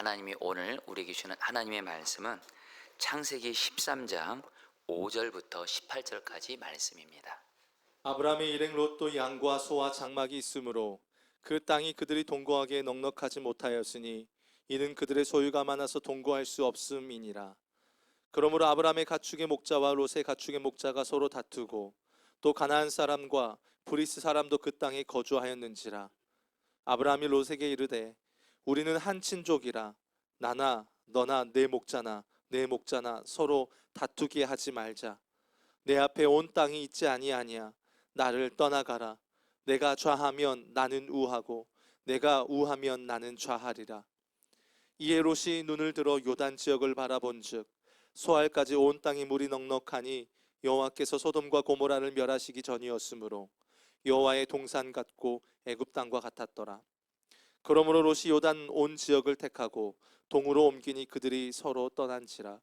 하나님이 오늘 우리에게 주는 하나님의 말씀은 창세기 13장 5절부터 18절까지 말씀입니다. 아브라함의 일행 롯도 양과 소와 장막이 있으므로 그 땅이 그들이 동거하기에 넉넉하지 못하였으니 이는 그들의 소유가 많아서 동거할 수 없음이니라. 그러므로 아브라함의 가축의 목자와 롯의 가축의 목자가 서로 다투고 또 가나안 사람과 브리스 사람도 그 땅에 거주하였는지라. 아브라함이 롯에게 이르되 우리는 한 친족이라 나나 너나 내 목자나 내 목자나 서로 다투게 하지 말자. 내 앞에 온 땅이 있지 아니하냐. 나를 떠나가라. 내가 좌하면 나는 우하고 내가 우하면 나는 좌하리라. 이에 롯이 눈을 들어 요단 지역을 바라본즉 소알까지 온 땅이 물이 넉넉하니 여호와께서 소돔과 고모라를 멸하시기 전이었으므로 여호와의 동산 같고 애굽 땅과 같았더라. 그러므로 롯이 요단 온 지역을 택하고 동으로 옮기니 그들이 서로 떠난지라.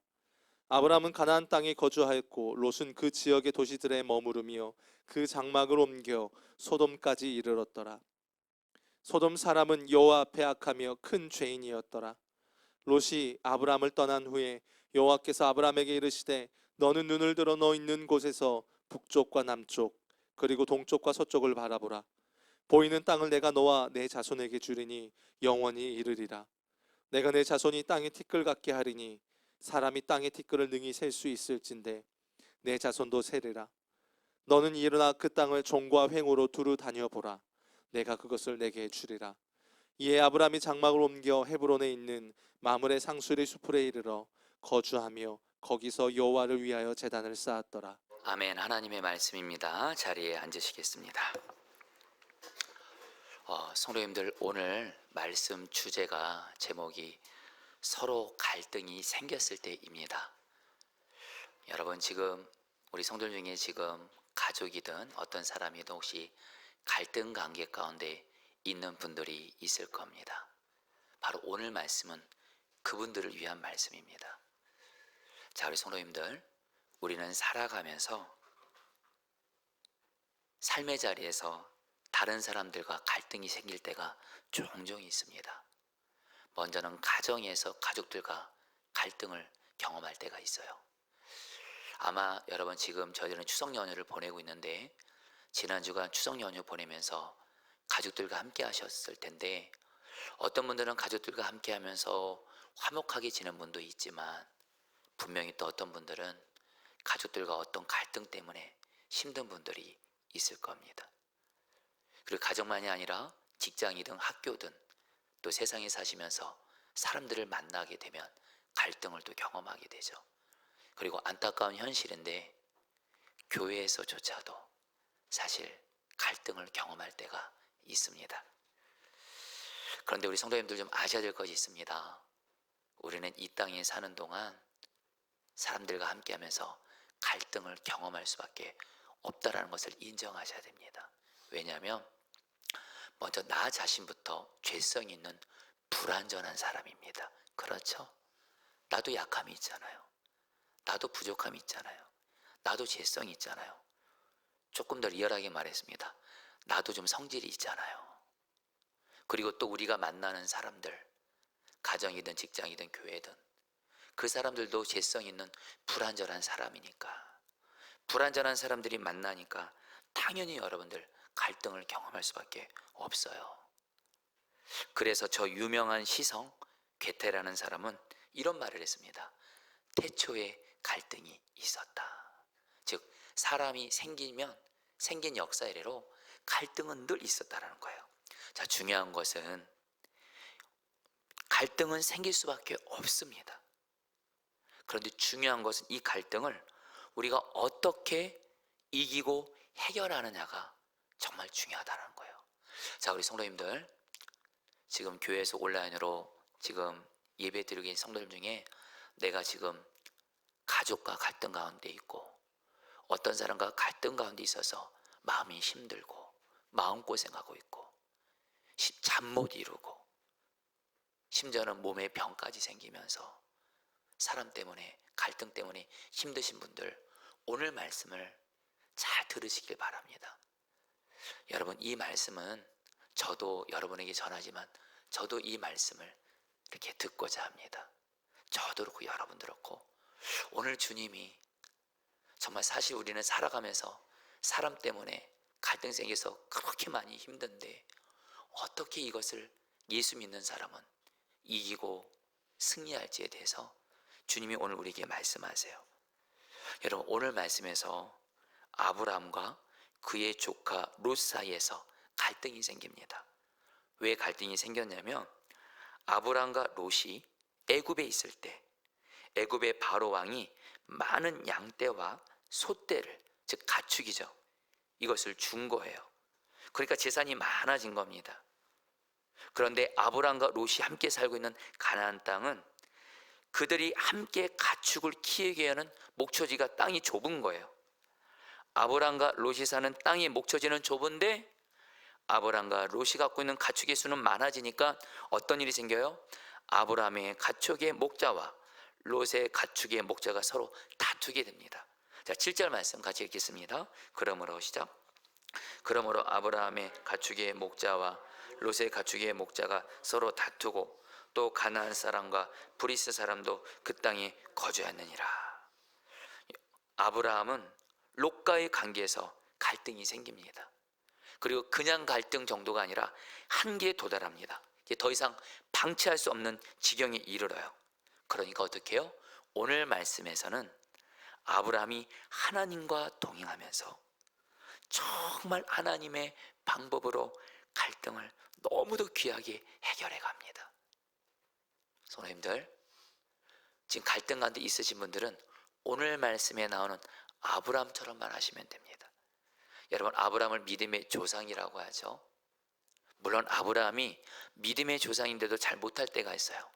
아브라함은 가나안 땅에 거주하였고 롯은 그 지역의 도시들에 머무르며 그 장막을 옮겨 소돔까지 이르렀더라. 소돔 사람은 여호와 앞에 악하며 큰 죄인이었더라. 롯이 아브라함을 떠난 후에 여호와께서 아브라함에게 이르시되 너는 눈을 들어 너 있는 곳에서 북쪽과 남쪽 그리고 동쪽과 서쪽을 바라보라. 보이는 땅을 내가 너와 내 자손에게 주리니 영원히 이르리라. 내가 내 자손이 땅의 티끌 같게 하리니 사람이 땅의 티끌을 능히 셀 수 있을진데 내 자손도 세리라. 너는 일어나 그 땅을 종과 횡으로 두루 다녀보라. 내가 그것을 내게 주리라. 이에 아브라함이 장막을 옮겨 헤브론에 있는 마므레 상수리 수풀에 이르러 거주하며 거기서 여호와를 위하여 제단을 쌓았더라. 아멘. 하나님의 말씀입니다. 자리에 앉으시겠습니다. 성도님들, 오늘 말씀 주제가 제목이 서로 갈등이 생겼을 때입니다. 여러분, 지금 우리 성도들 중에 지금 가족이든 어떤 사람이든 혹시 갈등 관계 가운데 있는 분들이 있을 겁니다. 바로 오늘 말씀은 그분들을 위한 말씀입니다. 자, 우리 성도님들, 우리는 살아가면서 삶의 자리에서 다른 사람들과 갈등이 생길 때가 종종 있습니다. 먼저는 가정에서 가족들과 갈등을 경험할 때가 있어요. 아마 여러분 지금 저희는 추석 연휴를 보내고 있는데 지난주간 추석 연휴 보내면서 가족들과 함께 하셨을 텐데 어떤 분들은 가족들과 함께 하면서 화목하게 지낸 분도 있지만 분명히 또 어떤 분들은 가족들과 어떤 갈등 때문에 힘든 분들이 있을 겁니다. 그리고 가정만이 아니라 직장이든 학교든 또 세상에 사시면서 사람들을 만나게 되면 갈등을 또 경험하게 되죠. 그리고 안타까운 현실인데 교회에서조차도 사실 갈등을 경험할 때가 있습니다. 그런데 우리 성도님들 좀 아셔야 될 것이 있습니다. 우리는 이 땅에 사는 동안 사람들과 함께 하면서 갈등을 경험할 수밖에 없다라는 것을 인정하셔야 됩니다. 왜냐하면 먼저 나 자신부터 죄성이 있는 불완전한 사람입니다. 그렇죠? 나도 약함이 있잖아요. 나도 부족함이 있잖아요. 나도 죄성이 있잖아요. 조금 더 리얼하게 말했습니다. 나도 좀 성질이 있잖아요. 그리고 또 우리가 만나는 사람들, 가정이든 직장이든 교회든 그 사람들도 죄성 있는 불완전한 사람이니까 불완전한 사람들이 만나니까 당연히 여러분들 갈등을 경험할 수밖에 없어요. 그래서 저 유명한 시성 괴테라는 사람은 이런 말을 했습니다. 태초에 갈등이 있었다. 즉 사람이 생긴 역사 이래로 갈등은 늘 있었다라는 거예요. 자, 중요한 것은 갈등은 생길 수밖에 없습니다. 그런데 중요한 것은 이 갈등을 우리가 어떻게 이기고 해결하느냐가 정말 중요하다는 거예요. 자, 우리 성도님들, 지금 교회에서 온라인으로 지금 예배 드리고 계신 성도들 중에 내가 지금 가족과 갈등 가운데 있고 어떤 사람과 갈등 가운데 있어서 마음이 힘들고 마음고생하고 있고 잠 못 이루고 심지어는 몸에 병까지 생기면서 사람 때문에 갈등 때문에 힘드신 분들, 오늘 말씀을 잘 들으시길 바랍니다. 여러분, 이 말씀은 저도 여러분에게 전하지만 저도 이 말씀을 이렇게 듣고자 합니다. 저도 그렇고 여러분도 그렇고 오늘 주님이 정말 사실 우리는 살아가면서 사람 때문에 갈등 생겨서 그렇게 많이 힘든데 어떻게 이것을 예수 믿는 사람은 이기고 승리할지에 대해서 주님이 오늘 우리에게 말씀하세요. 여러분 오늘 말씀에서 아브라함과 그의 조카 롯 사이에서 갈등이 생깁니다. 왜 갈등이 생겼냐면 아브라함과 롯이 애굽에 있을 때 애굽의 바로 왕이 많은 양떼와 소떼를 즉 가축이죠. 이것을 준 거예요. 그러니까 재산이 많아진 겁니다. 그런데 아브라함과 롯이 함께 살고 있는 가나안 땅은 그들이 함께 가축을 키우게 하는 목초지가 땅이 좁은 거예요. 아브라함과 롯이 사는 땅의 목초지는 좁은데 아브라함과 롯이 갖고 있는 가축의 수는 많아지니까 어떤 일이 생겨요? 아브라함의 가축의 목자와 롯의 가축의 목자가 서로 다투게 됩니다. 자, 7절 말씀 같이 읽겠습니다. 그러므로 시작. 그러므로 아브라함의 가축의 목자와 롯의 가축의 목자가 서로 다투고 또 가나안 사람과 브리스 사람도 그 땅에 거주하느니라. 아브라함은 롯과의 관계에서 갈등이 생깁니다. 그리고 그냥 갈등 정도가 아니라 한계에 도달합니다. 이게 더 이상 방치할 수 없는 지경에 이르러요. 그러니까 어떻게 해요? 오늘 말씀에서는 아브라함이 하나님과 동행하면서 정말 하나님의 방법으로 갈등을 너무도 귀하게 해결해 갑니다. 성도님들, 지금 갈등 가운데 있으신 분들은 오늘 말씀에 나오는 아브라함처럼만 하시면 됩니다. 여러분, 아브라함을 믿음의 조상이라고 하죠. 물론 아브라함이 믿음의 조상인데도 잘 못할 때가 있어요.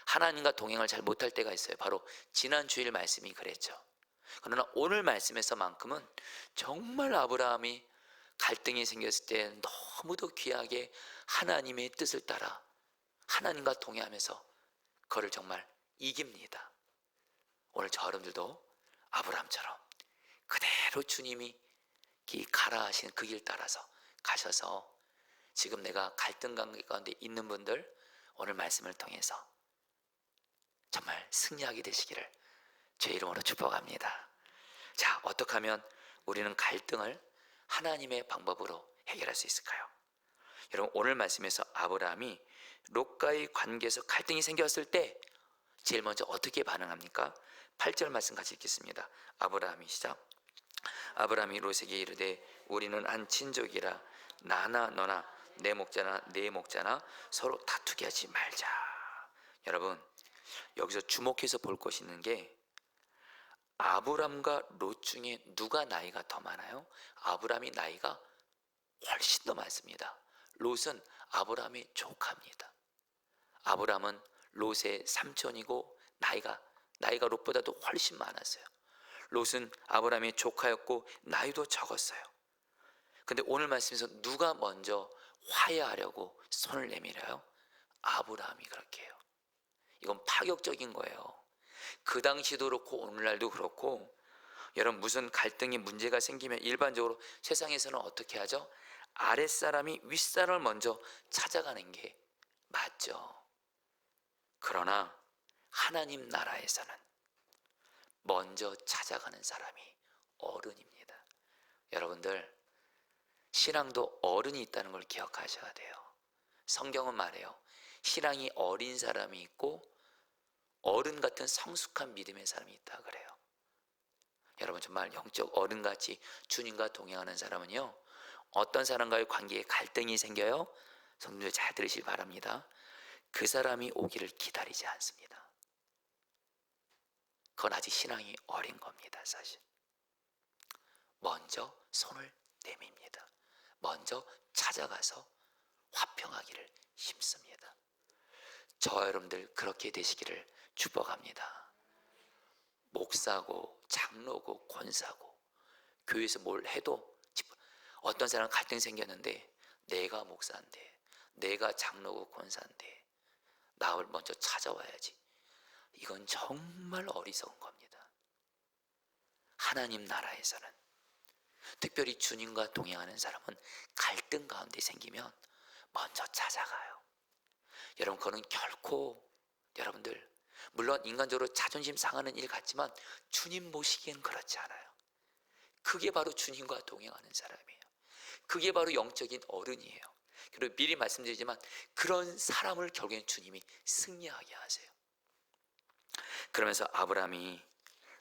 하나님과 동행을 잘 못할 때가 있어요. 바로 지난 주일 말씀이 그랬죠. 그러나 오늘 말씀에서만큼은 정말 아브라함이 갈등이 생겼을 때 너무도 귀하게 하나님의 뜻을 따라 하나님과 동행하면서 그를 정말 이깁니다. 오늘 저 여러분들도 아브라함처럼 그대로 주님이 가라 하신 그 길 따라서 가셔서 지금 내가 갈등 관계 가운데 있는 분들 오늘 말씀을 통해서 정말 승리하게 되시기를 제 이름으로 축복합니다. 자, 어떻게 하면 우리는 갈등을 하나님의 방법으로 해결할 수 있을까요? 여러분, 오늘 말씀에서 아브라함이 롯과의 관계에서 갈등이 생겼을 때 제일 먼저 어떻게 반응합니까? 8절 말씀 같이 읽겠습니다. 아브라함이 시작. 아브라함이 롯에게 이르되 우리는 한 친족이라 나나 너나 내 목자나 내 목자나 서로 다투게 하지 말자. 여러분, 여기서 주목해서 볼 것이 있는 게 아브람과 롯 중에 누가 나이가 더 많아요? 아브람이 나이가 훨씬 더 많습니다. 롯은 아브람의 조카입니다. 아브람은 롯의 삼촌이고 나이가 롯보다도 훨씬 많았어요. 롯은 아브람의 조카였고 나이도 적었어요. 근데 오늘 말씀에서 누가 먼저 화해하려고 손을 내밀어요? 아브람이 그렇게 해요. 이건 파격적인 거예요. 그 당시도 그렇고 오늘날도 그렇고, 여러분, 무슨 갈등이 문제가 생기면 일반적으로 세상에서는 어떻게 하죠? 아랫사람이 윗사람을 먼저 찾아가는 게 맞죠. 그러나 하나님 나라에서는 먼저 찾아가는 사람이 어른입니다. 여러분들, 신앙도 어른이 있다는 걸 기억하셔야 돼요. 성경은 말해요. 신앙이 어린 사람이 있고 어른 같은 성숙한 믿음의 사람이 있다 그래요. 여러분, 정말 영적 어른같이 주님과 동행하는 사람은요, 어떤 사람과의 관계에 갈등이 생겨요? 성도들 잘 들으시기 바랍니다. 그 사람이 오기를 기다리지 않습니다. 그건 아직 신앙이 어린 겁니다. 사실 먼저 손을 내밉니다. 먼저 찾아가서 화평하기를 힘씁니다. 저 여러분들 그렇게 되시기를 축복합니다. 목사고 장로고 권사고 교회에서 뭘 해도 어떤 사람 갈등 생겼는데 내가 목사인데 내가 장로고 권사인데 나를 먼저 찾아와야지. 이건 정말 어리석은 겁니다. 하나님 나라에서는, 특별히 주님과 동행하는 사람은 갈등 가운데 생기면 먼저 찾아가요. 여러분, 그거는 결코 여러분들, 물론 인간적으로 자존심 상하는 일 같지만 주님 모시기엔 그렇지 않아요. 그게 바로 주님과 동행하는 사람이에요. 그게 바로 영적인 어른이에요. 그리고 미리 말씀드리지만 그런 사람을 결국엔 주님이 승리하게 하세요. 그러면서 아브라함이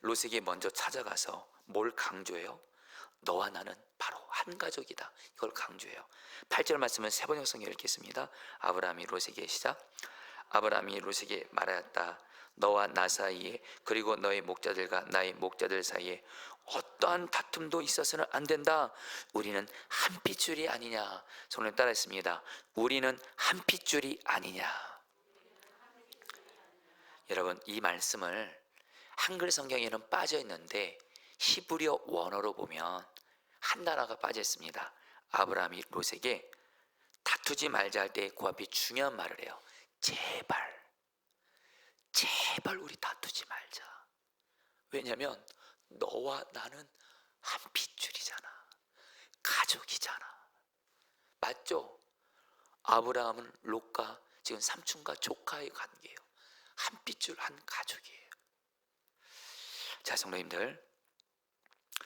롯에게 먼저 찾아가서 뭘 강조해요? 너와 나는 바로 한 가족이다. 이걸 강조해요. 8절 말씀은 세 번역 성경 읽겠습니다. 아브라함이 롯에게 시작. 아브라함이 롯에게 말하였다. 너와 나 사이에 그리고 너의 목자들과 나의 목자들 사이에 어떠한 다툼도 있어서는 안 된다. 우리는 한 핏줄이 아니냐. 손을 따라했습니다. 우리는 한 핏줄이 아니냐. 여러분, 이 말씀을 한글 성경에는 빠져 있는데 히브리어 원어로 보면 한 단어가 빠져 있습니다. 아브라함이 롯에게 다투지 말자 할 때 그 앞에 중요한 말을 해요. 제발 우리 다투지 말자. 왜냐하면 너와 나는 한 핏줄이잖아. 가족이잖아. 맞죠? 아브라함은 롯과 지금 삼촌과 조카의 관계예요. 한 핏줄 한 가족이에요. 자, 성도님들,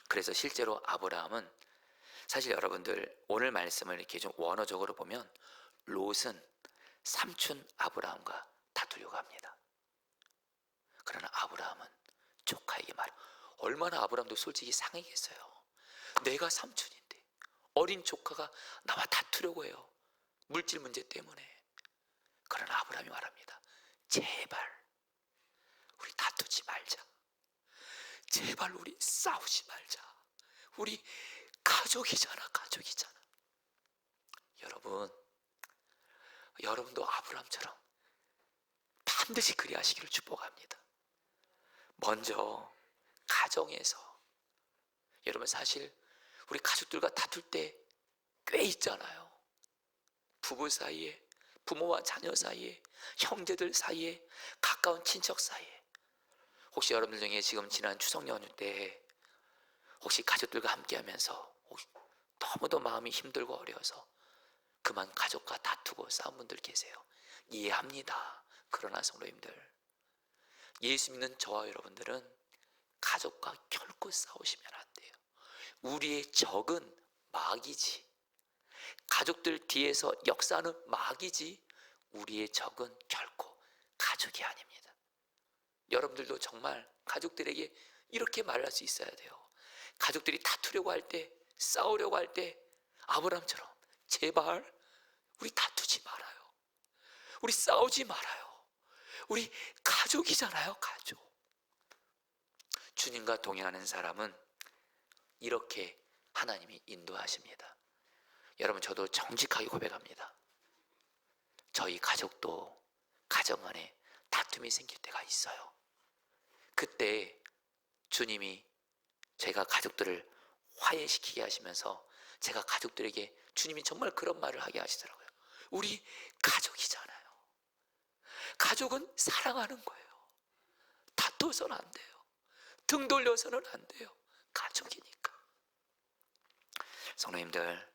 그래서 실제로 아브라함은 사실 여러분들 오늘 말씀을 이렇게 좀 원어적으로 보면 롯은 삼촌 아브라함과 다투려고 합니다. 그러나 아브라함은 조카에게 말해. 얼마나 아브라함도 솔직히 상했겠어요. 내가 삼촌인데 어린 조카가 나와 다투려고 해요. 물질 문제 때문에. 그러나 아브라함이 말합니다. 제발 우리 다투지 말자. 제발 우리 싸우지 말자. 우리 가족이잖아. 여러분도 아브라함처럼 반드시 그리하시기를 축복합니다. 먼저 가정에서, 여러분 사실 우리 가족들과 다툴 때 꽤 있잖아요. 부부 사이에, 부모와 자녀 사이에, 형제들 사이에, 가까운 친척 사이에. 혹시 여러분들 중에 지금 지난 추석 연휴 때 혹시 가족들과 함께 하면서 너무도 마음이 힘들고 어려워서 그만 가족과 다투고 싸운 분들 계세요. 이해합니다. 그러나 성도님들, 예수 믿는 저와 여러분들은 가족과 결코 싸우시면 안 돼요. 우리의 적은 마귀지. 가족들 뒤에서 역사하는 마귀지 우리의 적은 결코 가족이 아닙니다. 여러분들도 정말 가족들에게 이렇게 말할 수 있어야 돼요. 가족들이 다투려고 할 때, 싸우려고 할 때 아브라함처럼 제발 우리 다투지 말아요. 우리 싸우지 말아요. 우리 가족이잖아요. 가족. 주님과 동행하는 사람은 이렇게 하나님이 인도하십니다. 여러분, 저도 정직하게 고백합니다. 저희 가족도 가정 안에 다툼이 생길 때가 있어요. 그때 주님이 제가 가족들을 화해시키게 하시면서 제가 가족들에게 주님이 정말 그런 말을 하게 하시더라고요. 우리 가족이잖아요. 가족은 사랑하는 거예요. 다퉈서는 안 돼요. 등 돌려서는 안 돼요. 가족이니까. 성도님들,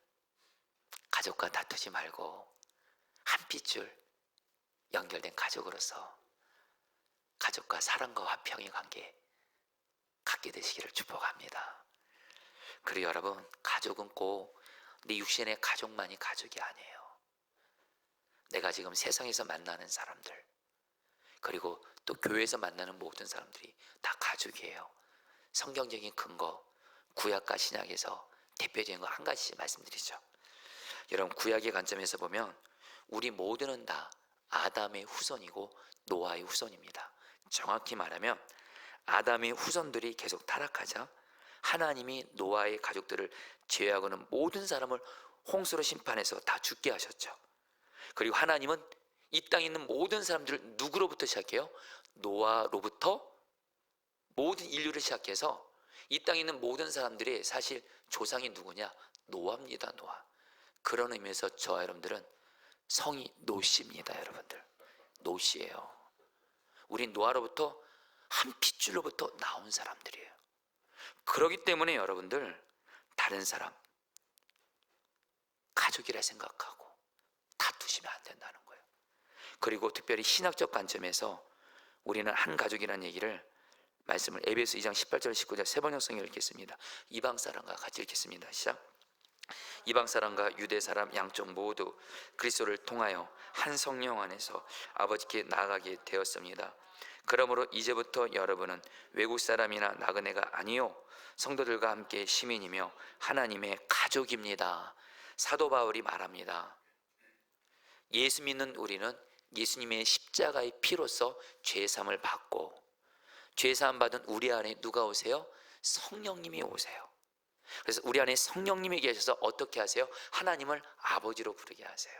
가족과 다투지 말고 한 핏줄 연결된 가족으로서 가족과 사랑과 화평의 관계 갖게 되시기를 축복합니다. 그리고 여러분, 가족은 꼭 내 육신의 가족만이 가족이 아니에요. 내가 지금 세상에서 만나는 사람들, 그리고 또 교회에서 만나는 모든 사람들이 다 가족이에요. 성경적인 근거, 구약과 신약에서 대표적인 거 한 가지 말씀드리죠. 여러분, 구약의 관점에서 보면 우리 모두는 다 아담의 후손이고 노아의 후손입니다. 정확히 말하면 아담의 후손들이 계속 타락하자 하나님이 노아의 가족들을 제외하고는 모든 사람을 홍수로 심판해서 다 죽게 하셨죠. 그리고 하나님은 이 땅에 있는 모든 사람들을 누구로부터 시작해요? 노아로부터 모든 인류를 시작해서 이 땅에 있는 모든 사람들의 사실 조상이 누구냐? 노아입니다. 노아. 그런 의미에서 저와 여러분들은 성이 노시입니다. 여러분들, 노시예요. 우린 노아로부터 한 핏줄로부터 나온 사람들이에요. 그렇기 때문에 여러분들, 다른 사람 가족이라 생각하고 다투시면 안 된다는 거예요. 그리고 특별히 신학적 관점에서 우리는 한 가족이라는 얘기를 말씀을 에베소 2장 18절 19절 세 번역 성경을 읽겠습니다. 이방 사람과 같이 읽겠습니다. 시작. 이방 사람과 유대 사람 양쪽 모두 그리스도를 통하여 한 성령 안에서 아버지께 나아가게 되었습니다. 그러므로 이제부터 여러분은 외국 사람이나 나그네가 아니요 성도들과 함께 시민이며 하나님의 가족입니다. 사도 바울이 말합니다. 예수 믿는 우리는 예수님의 십자가의 피로써 죄사함을 받고 죄사함 받은 우리 안에 누가 오세요? 성령님이 오세요. 그래서 우리 안에 성령님이 계셔서 어떻게 하세요? 하나님을 아버지로 부르게 하세요.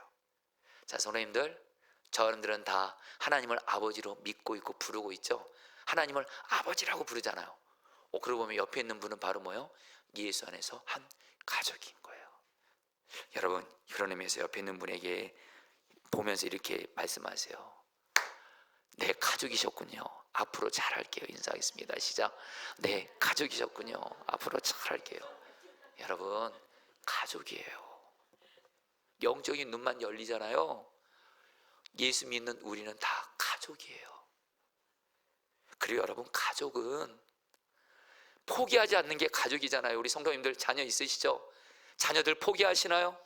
자, 성도님들, 저분들은 다 하나님을 아버지로 믿고 있고 부르고 있죠. 하나님을 아버지라고 부르잖아요. 그러고 보면 옆에 있는 분은 바로 뭐예요? 예수 안에서 한 가족인 거예요. 여러분, 그런 의미에서 옆에 있는 분에게 보면서 이렇게 말씀하세요. 네, 가족이셨군요. 앞으로 잘할게요. 인사하겠습니다. 시작. 네, 가족이셨군요. 앞으로 잘할게요. 여러분, 가족이에요. 영적인 눈만 열리잖아요. 예수 믿는 우리는 다 가족이에요. 그리고 여러분, 가족은 포기하지 않는 게 가족이잖아요. 우리 성도님들 자녀 있으시죠? 자녀들 포기하시나요?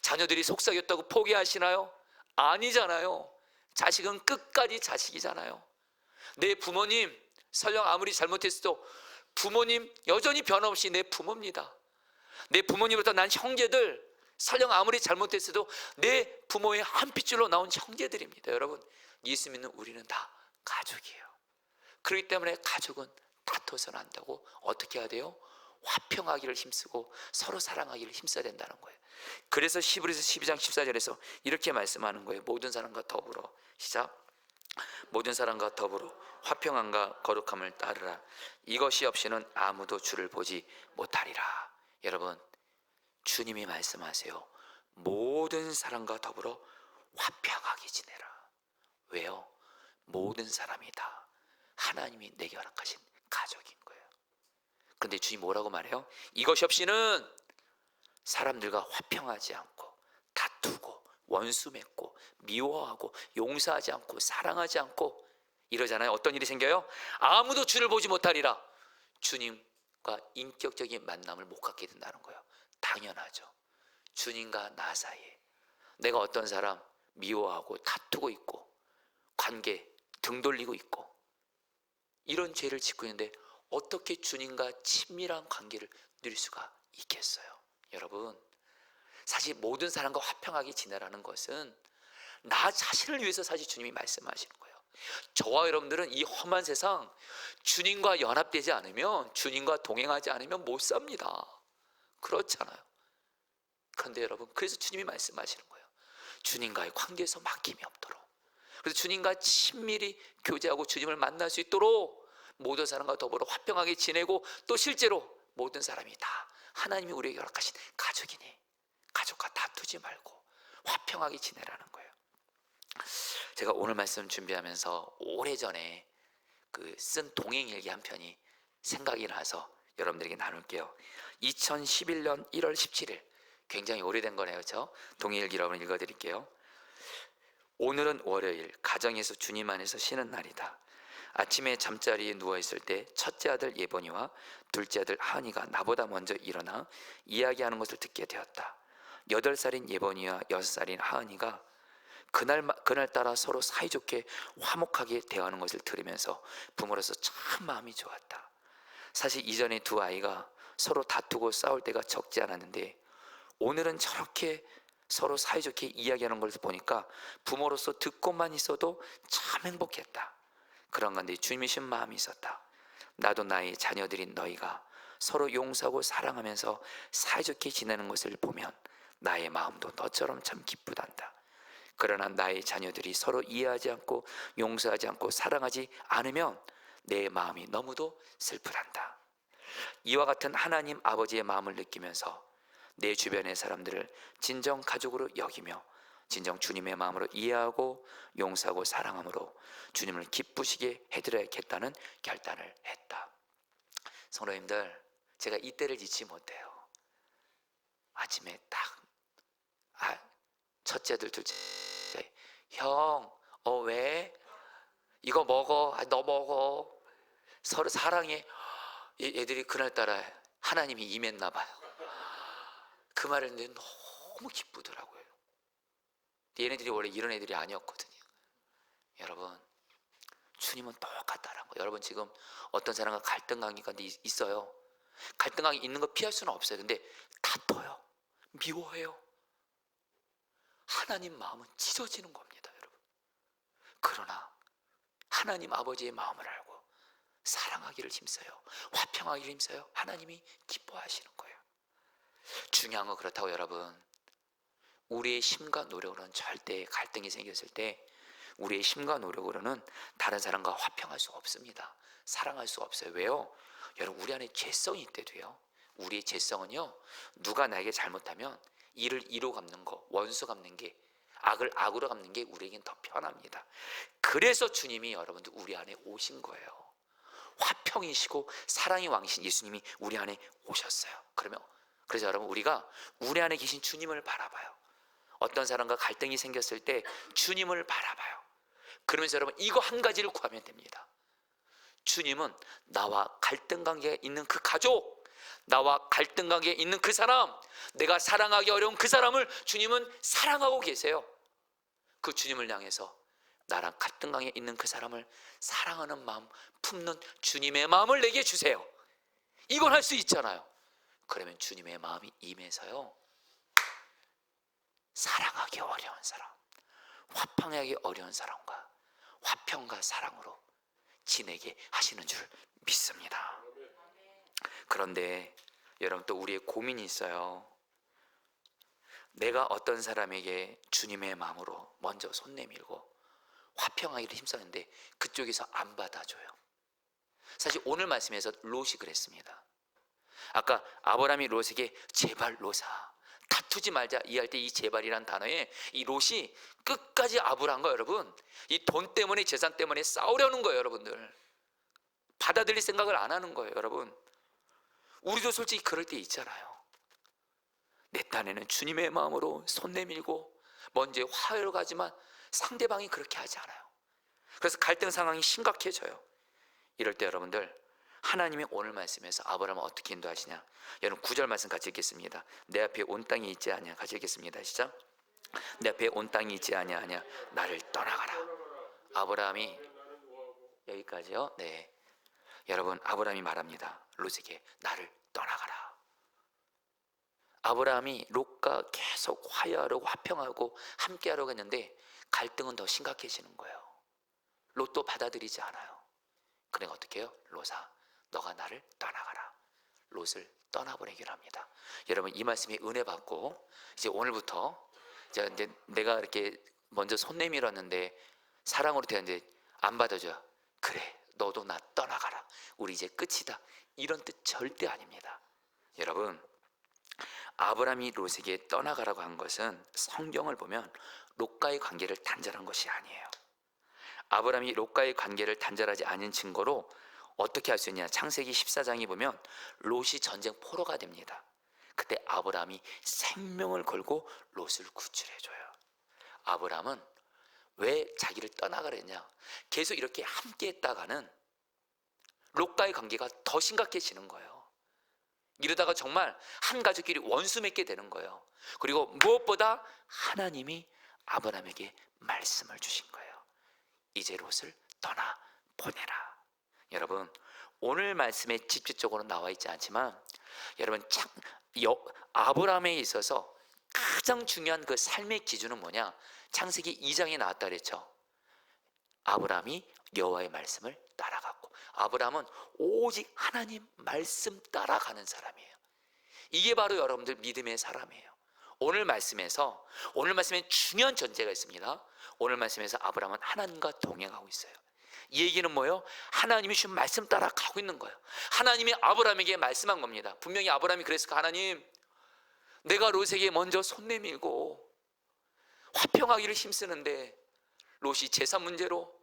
자녀들이 속삭였다고 포기하시나요? 아니잖아요. 자식은 끝까지 자식이잖아요. 내 부모님 설령 아무리 잘못했어도 부모님 여전히 변함없이 내 부모입니다. 내 부모님보다 난 형제들 설령 아무리 잘못했어도 내 부모의 한 핏줄로 나온 형제들입니다. 여러분, 예수 믿는 우리는 다 가족이에요. 그렇기 때문에 가족은 다퉈서는 안 되고 어떻게 해야 돼요? 화평하기를 힘쓰고 서로 사랑하기를 힘써야 된다는 거예요. 그래서 히브리서 12장 14절에서 이렇게 말씀하는 거예요. 모든 사람과 더불어, 시작. 모든 사람과 더불어 화평함과 거룩함을 따르라. 이것이 없이는 아무도 주를 보지 못하리라. 여러분, 주님이 말씀하세요. 모든 사람과 더불어 화평하게 지내라. 왜요? 모든 사람이 다 하나님이 내게 허락하신 가족인 거예요. 그런데 주님 뭐라고 말해요? 이것이 없이는 사람들과 화평하지 않고 다투고 원수 맺고 미워하고 용서하지 않고 사랑하지 않고 이러잖아요. 어떤 일이 생겨요? 아무도 주를 보지 못하리라. 주님과 인격적인 만남을 못 갖게 된다는 거예요. 당연하죠. 주님과 나 사이에 내가 어떤 사람 미워하고 다투고 있고 관계 등 돌리고 있고 이런 죄를 짓고 있는데 어떻게 주님과 친밀한 관계를 누릴 수가 있겠어요? 여러분, 사실 모든 사람과 화평하게 지내라는 것은 나 자신을 위해서 사실 주님이 말씀하시는 거예요. 저와 여러분들은 이 험한 세상 주님과 연합되지 않으면, 주님과 동행하지 않으면 못 삽니다. 그렇잖아요. 그런데 여러분, 그래서 주님이 말씀하시는 거예요. 주님과의 관계에서 막힘이 없도록, 그래서 주님과 친밀히 교제하고 주님을 만날 수 있도록 모든 사람과 더불어 화평하게 지내고, 또 실제로 모든 사람이 다 하나님이 우리에게 허락하신 가족이니 가족과 다투지 말고 화평하게 지내라는 거예요. 제가 오늘 말씀 준비하면서 오래전에 쓴 동행일기 한 편이 생각이 나서 여러분들에게 나눌게요. 2011년 1월 17일, 굉장히 오래된 거네요. 저 동행일기를 한번 읽어드릴게요. 오늘은 월요일, 가정에서 주님 안에서 쉬는 날이다. 아침에 잠자리에 누워있을 때 첫째 아들 예본이와 둘째 아들 하은이가 나보다 먼저 일어나 이야기하는 것을 듣게 되었다. 8살인 예본이와 6살인 하은이가 그날따라 서로 사이좋게 화목하게 대화하는 것을 들으면서 부모로서 참 마음이 좋았다. 사실 이전에 두 아이가 서로 다투고 싸울 때가 적지 않았는데 오늘은 저렇게 서로 사이좋게 이야기하는 것을 보니까 부모로서 듣고만 있어도 참 행복했다. 그런 건데 주님이신 마음이 있었다. 나도 나의 자녀들인 너희가 서로 용서하고 사랑하면서 사이좋게 지내는 것을 보면 나의 마음도 너처럼 참 기쁘단다. 그러나 나의 자녀들이 서로 이해하지 않고 용서하지 않고 사랑하지 않으면 내 마음이 너무도 슬프단다. 이와 같은 하나님 아버지의 마음을 느끼면서 내 주변의 사람들을 진정 가족으로 여기며 진정 주님의 마음으로 이해하고 용서하고 사랑함으로 주님을 기쁘시게 해드려야겠다는 결단을 했다. 성도님들, 제가 이때를 잊지 못해요. 아침에 딱 첫째 아들 둘째 형 왜? 이거 먹어. 너 먹어. 서로 사랑해. 애들이 그날따라 하나님이 임했나 봐요. 그 말을 듣는데 너무 기쁘더라고요. 얘네들이 원래 이런 애들이 아니었거든요. 여러분, 주님은 똑같다라는 거예요. 여러분, 지금 어떤 사람과 갈등 관계가 있어요. 갈등 관계 있는 거 피할 수는 없어요. 근데 다퉈요. 미워해요. 하나님 마음은 찢어지는 겁니다, 여러분. 그러나 하나님 아버지의 마음을 알고 사랑하기를 힘써요. 화평하기를 힘써요. 하나님이 기뻐하시는 거예요. 중요한 건 그렇다고 여러분, 우리의 힘과 노력으로는 절대 갈등이 생겼을 때 우리의 힘과 노력으로는 다른 사람과 화평할 수가 없습니다. 사랑할 수가 없어요. 왜요? 여러분, 우리 안에 죄성이 있대도요. 우리의 죄성은요, 누가 나에게 잘못하면 이를 이로 갚는 거, 원수 갚는 게, 악을 악으로 갚는 게 우리에겐 더 편합니다. 그래서 주님이 여러분들 우리 안에 오신 거예요. 화평이시고 사랑의 왕이신 예수님이 우리 안에 오셨어요. 그래서 여러분, 우리가 우리 안에 계신 주님을 바라봐요. 어떤 사람과 갈등이 생겼을 때 주님을 바라봐요. 그러면서 여러분, 이거 한 가지를 구하면 됩니다. 주님은 나와 갈등 관계에 있는 그 가족, 나와 갈등 관계에 있는 그 사람, 내가 사랑하기 어려운 그 사람을 주님은 사랑하고 계세요. 그 주님을 향해서 나랑 갈등 관계에 있는 그 사람을 사랑하는 마음 품는 주님의 마음을 내게 주세요. 이걸 할 수 있잖아요. 그러면 주님의 마음이 임해서요, 사랑하기 어려운 사람, 화평하기 어려운 사람과 화평과 사랑으로 지내게 하시는 줄 믿습니다. 그런데 여러분, 또 우리의 고민이 있어요. 내가 어떤 사람에게 주님의 마음으로 먼저 손 내밀고 화평하기를 힘썼는데 그쪽에서 안 받아줘요. 사실 오늘 말씀에서 롯이 그랬습니다. 아까 아브라함이 롯에게 제발 롯아 다투지 말자 이할 때 이 제발이란 단어에 이 롯이 끝까지 아브라함과 여러분, 이 돈 때문에 재산 때문에 싸우려는 거예요. 여러분들, 받아들일 생각을 안 하는 거예요. 여러분, 우리도 솔직히 그럴 때 있잖아요. 내 딴에는 주님의 마음으로 손 내밀고 먼저 화해로 가지만 상대방이 그렇게 하지 않아요. 그래서 갈등 상황이 심각해져요. 이럴 때 여러분들, 하나님이 오늘 말씀에서 아브라함을 어떻게 인도하시냐, 여러분 9절 말씀 같이 읽겠습니다. 내 앞에 온 땅이 있지 아니하. 같이 읽겠습니다. 시작. 내 앞에 온 땅이 있지 아니하냐 나를 떠나가라. 아브라함이 여기까지요. 네, 여러분, 아브라함이 말합니다. 롯에게 나를 떠나가라. 아브라함이 롯과 계속 화해하려고 화평하고 함께하려고 했는데 갈등은 더 심각해지는 거예요. 롯도 받아들이지 않아요. 그러니까 어떻게 해요? 롯아, 너가 나를 떠나가라. 롯을 떠나보내기로 합니다. 여러분, 이 말씀에 은혜 받고 이제 오늘부터 이제 내가 이렇게 먼저 손 내밀었는데 사랑으로 되는데 안 받아줘요. 그래, 너도 나 떠나가라. 우리 이제 끝이다. 이런 뜻 절대 아닙니다. 여러분, 아브라함이 롯에게 떠나가라고 한 것은 성경을 보면 롯과의 관계를 단절한 것이 아니에요. 아브라함이 롯과의 관계를 단절하지 않은 증거로 어떻게 할 수 있냐, 창세기 14장에 보면 롯이 전쟁 포로가 됩니다. 그때 아브라함이 생명을 걸고 롯을 구출해줘요. 아브라함은 왜 자기를 떠나가라 했냐, 계속 이렇게 함께 했다가는 롯과의 관계가 더 심각해지는 거예요. 이러다가 정말 한 가족끼리 원수 맺게 되는 거예요. 그리고 무엇보다 하나님이 아브라함에게 말씀을 주신 거예요. 이제 롯을 떠나 보내라. 여러분, 오늘 말씀에 직접적으로 나와 있지 않지만 여러분, 아브라함에 있어서 가장 중요한 그 삶의 기준은 뭐냐, 창세기 2장에 나왔다 그랬죠. 아브라함이 여호와의 말씀을 따라갔고, 아브라함은 오직 하나님 말씀 따라가는 사람이에요. 이게 바로 여러분들 믿음의 사람이에요. 오늘 말씀에 중요한 전제가 있습니다. 오늘 말씀에서 아브라함은 하나님과 동행하고 있어요. 이 얘기는 뭐예요? 하나님이 주신 말씀 따라 가고 있는 거예요. 하나님이 아브라함에게 말씀한 겁니다. 분명히 아브라함이 그랬을까, 하나님, 내가 롯에게 먼저 손 내밀고 화평하기를 힘쓰는데 롯이 재산 문제로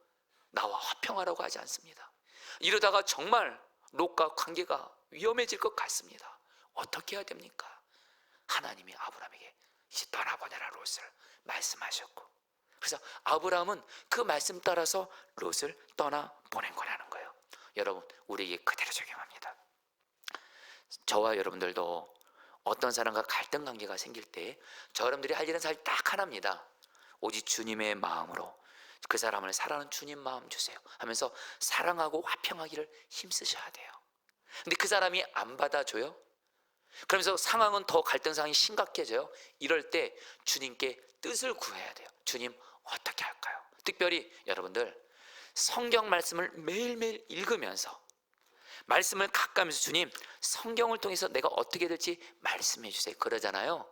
나와 화평하라고 하지 않습니다. 이러다가 정말 롯과 관계가 위험해질 것 같습니다. 어떻게 해야 됩니까? 하나님이 아브라함에게 이제 떠나보내라 롯을 말씀하셨고, 그래서 아브라함은 그 말씀 따라서 롯을 떠나 보낸 거라는 거예요. 여러분, 우리에게 그대로 적용합니다. 저와 여러분들도 어떤 사람과 갈등 관계가 생길 때 여러분들이 할 일은 사실 딱 하나입니다. 오직 주님의 마음으로 그 사람을 사랑하는 주님 마음 주세요 하면서 사랑하고 화평하기를 힘쓰셔야 돼요. 근데 그 사람이 안 받아줘요? 그러면서 상황은 더 갈등 상황이 심각해져요. 이럴 때 주님께 뜻을 구해야 돼요. 주님, 어떻게 할까요? 특별히 여러분들 성경 말씀을 매일매일 읽으면서 말씀을 각가면서 주님, 성경을 통해서 내가 어떻게 될지 말씀해 주세요. 그러잖아요.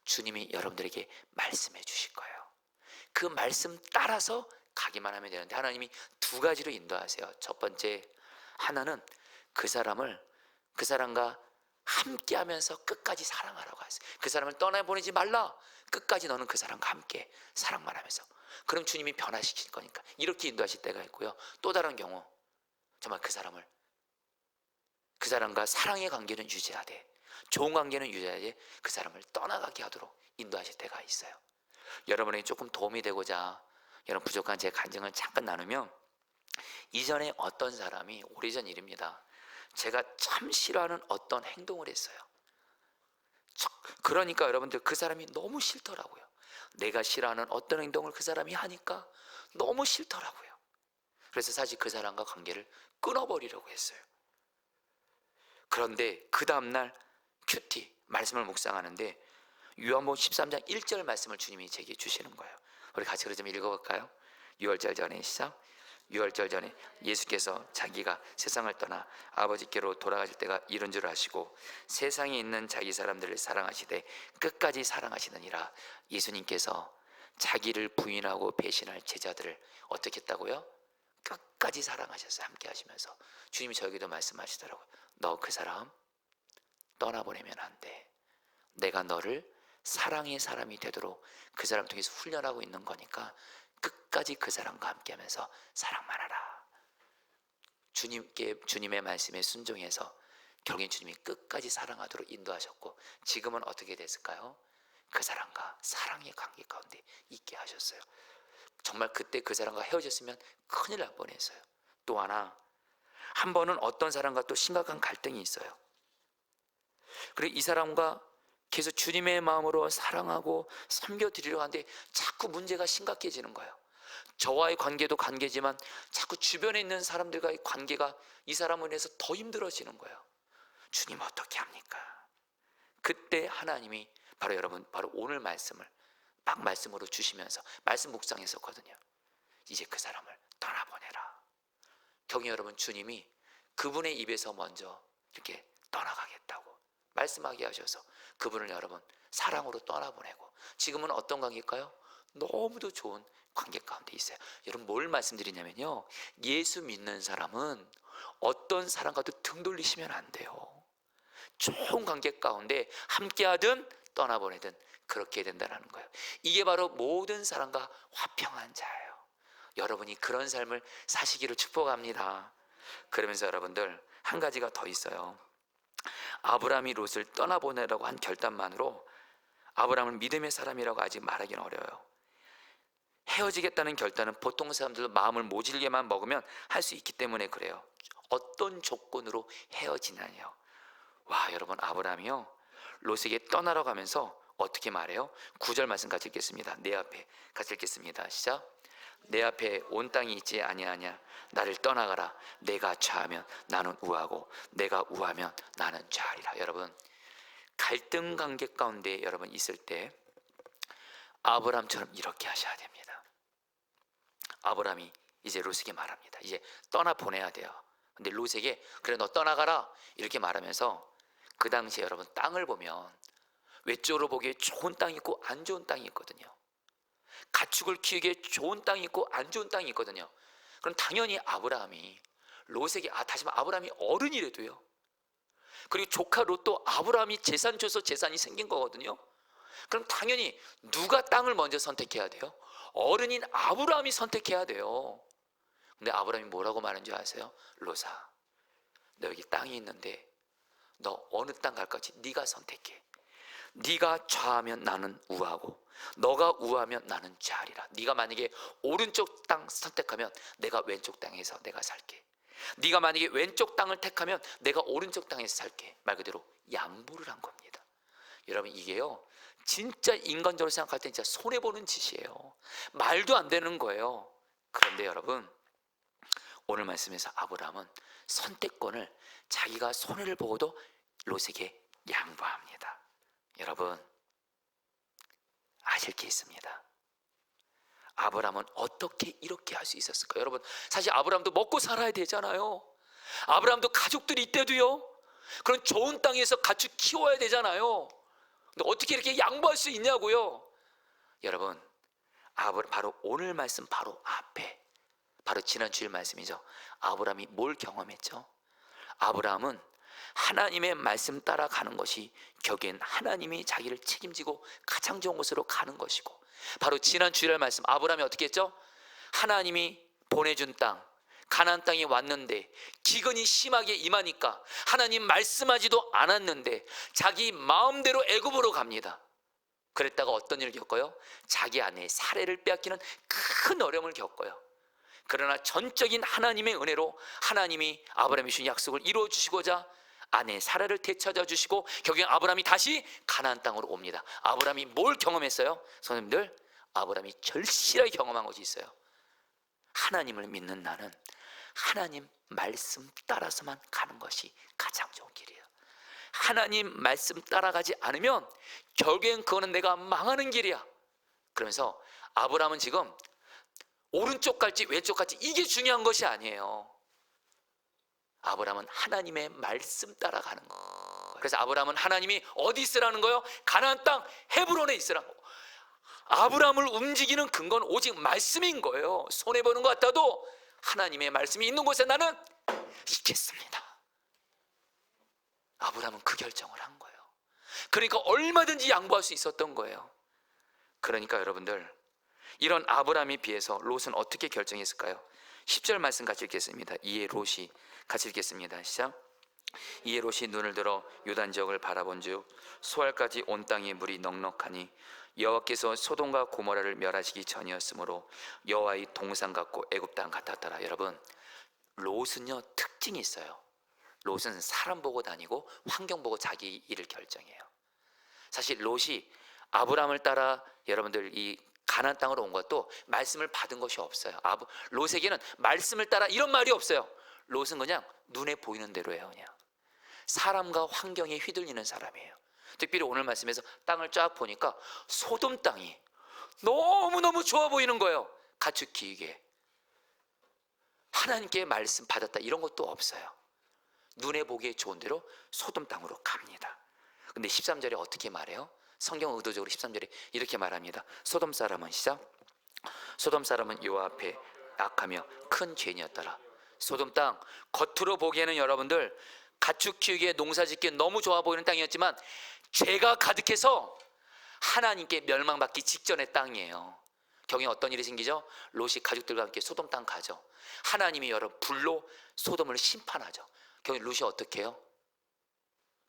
주님이 여러분들에게 말씀해 주실 거예요. 그 말씀 따라서 가기만 하면 되는데 하나님이 두 가지로 인도하세요. 첫 번째, 하나는 그 사람과 함께 하면서 끝까지 사랑하라고 하세요. 그 사람을 떠나보내지 말라. 끝까지 너는 그 사람과 함께 사랑만 하면서. 그럼 주님이 변화시킬 거니까 이렇게 인도하실 때가 있고요. 또 다른 경우 정말 그 사람과 사랑의 관계는 유지하되 좋은 관계는 유지하되 그 사람을 떠나가게 하도록 인도하실 때가 있어요. 여러분에게 조금 도움이 되고자 여러분 부족한 제 간증을 잠깐 나누면, 이전에 어떤 사람이, 오래전 일입니다, 제가 참 싫어하는 어떤 행동을 했어요. 그러니까 여러분들 그 사람이 너무 싫더라고요. 내가 싫어하는 어떤 행동을 그 사람이 하니까 너무 싫더라고요. 그래서 사실 그 사람과 관계를 끊어버리려고 했어요. 그런데 그 다음날 큐티 말씀을 묵상하는데 요한복음 13장 1절 말씀을 주님이 제게 주시는 거예요. 우리 같이 그걸 좀 읽어볼까요? 6월절 전에 시작. 6월절 전에 예수께서 자기가 세상을 떠나 아버지께로 돌아가실 때가 이른 줄 아시고 세상에 있는 자기 사람들을 사랑하시되 끝까지 사랑하시느니라. 예수님께서 자기를 부인하고 배신할 제자들을 어떻게 했다고요? 끝까지 사랑하셨어요. 함께 하시면서 주님이 저에게도 말씀하시더라고요. 너 그 사람 떠나보내면 안 돼. 내가 너를 사랑의 사람이 되도록 그 사람 통해서 훈련하고 있는 거니까 끝까지 그 사람과 함께하면서 사랑만 하라. 주님의 말씀에 순종해서 결국엔 주님이 끝까지 사랑하도록 인도하셨고, 지금은 어떻게 됐을까요? 그 사람과 사랑의 관계 가운데 있게 하셨어요. 정말 그때 그 사람과 헤어졌으면 큰일 날 뻔했어요. 또 하나, 한 번은 어떤 사람과 또 심각한 갈등이 있어요. 그리고 이 사람과 계속 주님의 마음으로 사랑하고 섬겨드리려고 하는데 자꾸 문제가 심각해지는 거예요. 저와의 관계도 관계지만 자꾸 주변에 있는 사람들과의 관계가 이 사람을 인해서 더 힘들어지는 거예요. 주님 어떻게 합니까? 그때 하나님이 바로 오늘 말씀을 막 말씀으로 주시면서 말씀 묵상했었거든요. 이제 그 사람을 떠나보내라. 경희 여러분, 주님이 그분의 입에서 먼저 이렇게 떠나가겠다고 말씀하게 하셔서 그분을 여러분 사랑으로 떠나보내고 지금은 어떤 관계일까요? 너무도 좋은 관계 가운데 있어요. 여러분, 뭘 말씀드리냐면요, 예수 믿는 사람은 어떤 사람과도 등 돌리시면 안 돼요. 좋은 관계 가운데 함께하든 떠나보내든 그렇게 된다는 거예요. 이게 바로 모든 사람과 화평한 자예요. 여러분이 그런 삶을 사시기를 축복합니다. 그러면서 여러분들 한 가지가 더 있어요. 아브라함이 롯을 떠나보내라고 한 결단만으로 아브라함을 믿음의 사람이라고 아직 말하기는 어려워요. 헤어지겠다는 결단은 보통 사람들도 마음을 모질게만 먹으면 할 수 있기 때문에 그래요. 어떤 조건으로 헤어지냐요. 와, 여러분, 아브라함이요 롯에게 떠나라고 하면서 어떻게 말해요? 9절 말씀 같이 읽겠습니다. 내 앞에 같이 읽겠습니다. 시작. 내 앞에 온 땅이 있지 아니하냐. 나를 떠나가라. 내가 좌하면 나는 우하고 내가 우하면 나는 좌하리라. 여러분, 갈등 관계 가운데 여러분 있을 때 아브라함처럼 이렇게 하셔야 됩니다. 아브라함이 이제 롯에게 말합니다. 이제 떠나보내야 돼요. 근데 롯에게 그래 너 떠나가라 이렇게 말하면서, 그 당시에 여러분 땅을 보면 외적으로 보기에 좋은 땅이 있고 안 좋은 땅이 있거든요. 가축을 키우기에 좋은 땅이 있고 안 좋은 땅이 있거든요. 그럼 당연히 아브라함이 롯에게, 다시 말해 아브라함이 어른이라도요, 그리고 조카 롯도 아브라함이 재산 줘서 재산이 생긴 거거든요. 그럼 당연히 누가 땅을 먼저 선택해야 돼요? 어른인 아브라함이 선택해야 돼요. 근데 아브라함이 뭐라고 말하는 줄 아세요? 롯아, 너 여기 땅이 있는데 너 어느 땅 갈 거지? 네가 선택해. 네가 좌하면 나는 우하고 너가 우하면 나는 좌리라. 네가 만약에 오른쪽 땅 선택하면 내가 왼쪽 땅에서 내가 살게. 네가 만약에 왼쪽 땅을 택하면 내가 오른쪽 땅에서 살게. 말 그대로 양보를 한 겁니다. 여러분, 이게요 진짜 인간적으로 생각할 때 진짜 손해보는 짓이에요. 말도 안 되는 거예요. 그런데 여러분, 오늘 말씀에서 아브라함은 선택권을 자기가 손해를 보고도 롯에게 양보합니다. 여러분, 아실 게 있습니다. 아브라함은 어떻게 이렇게 할 수 있었을까요? 여러분, 사실 아브라함도 먹고 살아야 되잖아요. 아브라함도 가족들이 있대도요, 그런 좋은 땅에서 가축 키워야 되잖아요. 근데 어떻게 이렇게 양보할 수 있냐고요. 여러분, 바로 오늘 말씀 바로 앞에, 바로 지난 주일 말씀이죠. 아브라함이 뭘 경험했죠? 아브라함은 하나님의 말씀 따라가는 것이 결국엔 하나님이 자기를 책임지고 가장 좋은 곳으로 가는 것이고, 바로 지난 주일날 말씀, 아브라함이 어떻게 했죠? 하나님이 보내준 땅, 가나안 땅에 왔는데 기근이 심하게 임하니까 하나님 말씀하지도 않았는데 자기 마음대로 애굽으로 갑니다. 그랬다가 어떤 일을 겪어요? 자기 아내의 사례를 빼앗기는 큰 어려움을 겪어요. 그러나 전적인 하나님의 은혜로 하나님이 아브라함이 주신 약속을 이루어 주시고자 아내 사라를 되찾아 주시고 결국엔 아브라함이 다시 가나안 땅으로 옵니다. 아브라함이 뭘 경험했어요? 선생님들, 아브라함이 절실하게 경험한 것이 있어요. 하나님을 믿는 나는 하나님 말씀 따라서만 가는 것이 가장 좋은 길이에요. 하나님 말씀 따라가지 않으면 결국엔 그거는 내가 망하는 길이야. 그러면서 아브라함은 지금 오른쪽 갈지 왼쪽 갈지 이게 중요한 것이 아니에요. 아브라함은 하나님의 말씀 따라가는 거예요. 그래서 아브라함은 하나님이 어디 있으라는 거예요? 가나안 땅 헤브론에 있으라는 거예요. 아브라함을 움직이는 근거는 오직 말씀인 거예요. 손해보는 것 같아도 하나님의 말씀이 있는 곳에 나는 있겠습니다. 아브라함은 그 결정을 한 거예요. 그러니까 얼마든지 양보할 수 있었던 거예요. 그러니까 여러분들, 이런 아브라함에 비해서 롯은 어떻게 결정했을까요? 10절 말씀 같이 읽겠습니다. 이에 롯이 같이 읽겠습니다. 시작. 이에 롯이 눈을 들어 요단 지역을 바라본즉 소알까지 온 땅에 물이 넉넉하니 여호와께서 소돔과 고모라를 멸하시기 전이었으므로 여호와의 동산 같고 애굽 땅 같았더라. 여러분, 롯은요 특징이 있어요. 롯은 사람 보고 다니고 환경 보고 자기 일을 결정해요. 사실 롯이 아브라함을 따라 여러분들 이 가나안 땅으로 온 것도 말씀을 받은 것이 없어요. 롯에게는 말씀을 따라 이런 말이 없어요. 롯은 그냥 눈에 보이는 대로 해요. 그냥 사람과 환경에 휘둘리는 사람이에요. 특별히 오늘 말씀에서 땅을 쫙 보니까 소돔 땅이 너무너무 좋아 보이는 거예요. 가축 키우기에. 하나님께 말씀 받았다 이런 것도 없어요. 눈에 보기에 좋은 대로 소돔 땅으로 갑니다. 근데 13절에 어떻게 말해요? 성경 의도적으로 13절에 이렇게 말합니다. 소돔 사람은 시작. 소돔 사람은 여호와 앞에 악하며 큰 죄인이었더라. 소돔 땅 겉으로 보기에는 여러분들 가축 키우기에 농사짓기에 너무 좋아 보이는 땅이었지만 죄가 가득해서 하나님께 멸망받기 직전의 땅이에요. 경에 어떤 일이 생기죠? 롯이 가족들과 함께 소돔 땅 가죠. 하나님이 여러 불로 소돔을 심판하죠. 경에 롯이 어떻게 해요?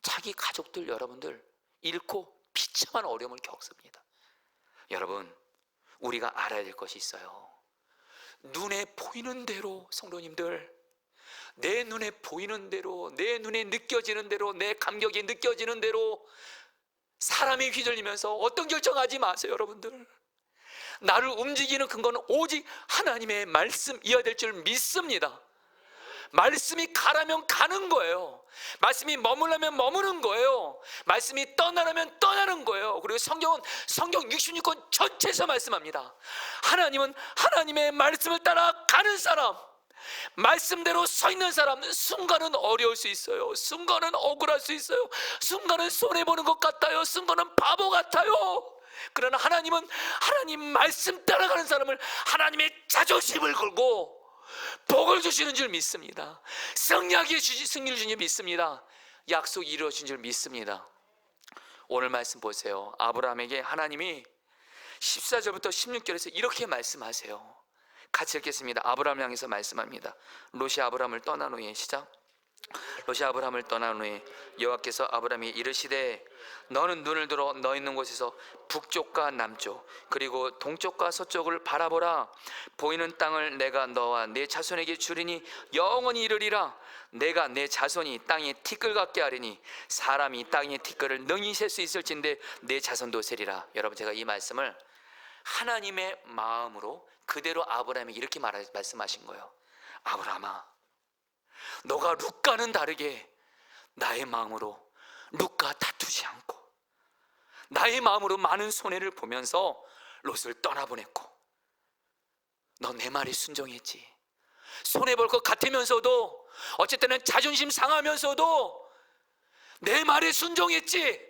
자기 가족들 여러분들 잃고 비참한 어려움을 겪습니다. 여러분, 우리가 알아야 될 것이 있어요. 눈에 보이는 대로, 성도님들, 내 눈에 보이는 대로, 내 눈에 느껴지는 대로, 내 감격이 느껴지는 대로 사람이 휘둘리면서 어떤 결정하지 마세요. 여러분들, 나를 움직이는 근거는 오직 하나님의 말씀이어야 될 줄 믿습니다. 말씀이 가라면 가는 거예요. 말씀이 머물라면 머무는 거예요. 말씀이 떠나라면 떠나는 거예요. 그리고 성경 66권 전체에서 말씀합니다. 하나님은 하나님의 말씀을 따라 가는 사람, 말씀대로 서 있는 사람, 순간은 어려울 수 있어요. 순간은 억울할 수 있어요. 순간은 손해보는 것 같아요. 순간은 바보 같아요. 그러나 하나님은 하나님 말씀 따라가는 사람을 하나님의 자존심을 걸고 복을 주시는 줄 믿습니다. 승리를 주신 줄 믿습니다. 약속이 이루어진 줄 믿습니다. 오늘 말씀 보세요. 아브라함에게 하나님이 14절부터 16절에서 이렇게 말씀하세요. 같이 읽겠습니다. 아브라함을 향해서 말씀합니다. 롯이 아브라함을 떠난 후에 시작. 롯이 아브라함을 떠난 후에 여호와께서 아브라함이 이르시되 너는 눈을 들어 너 있는 곳에서 북쪽과 남쪽 그리고 동쪽과 서쪽을 바라보라. 보이는 땅을 내가 너와 네 자손에게 주리니 영원히 이르리라. 내가 내 자손이 땅에 티끌 같게 하리니 사람이 땅의 티끌을 능히 셀 수 있을진데 내 자손도 세리라. 여러분, 제가 이 말씀을 하나님의 마음으로 그대로 아브라함에게 이렇게 말씀하신 거예요. 아브라함아, 너가 룻과는 다르게 나의 마음으로 룻과 다투지 않고 나의 마음으로 많은 손해를 보면서 롯을 떠나보냈고, 너 내 말에 순종했지. 손해볼 것 같으면서도, 어쨌든 자존심 상하면서도 내 말에 순종했지.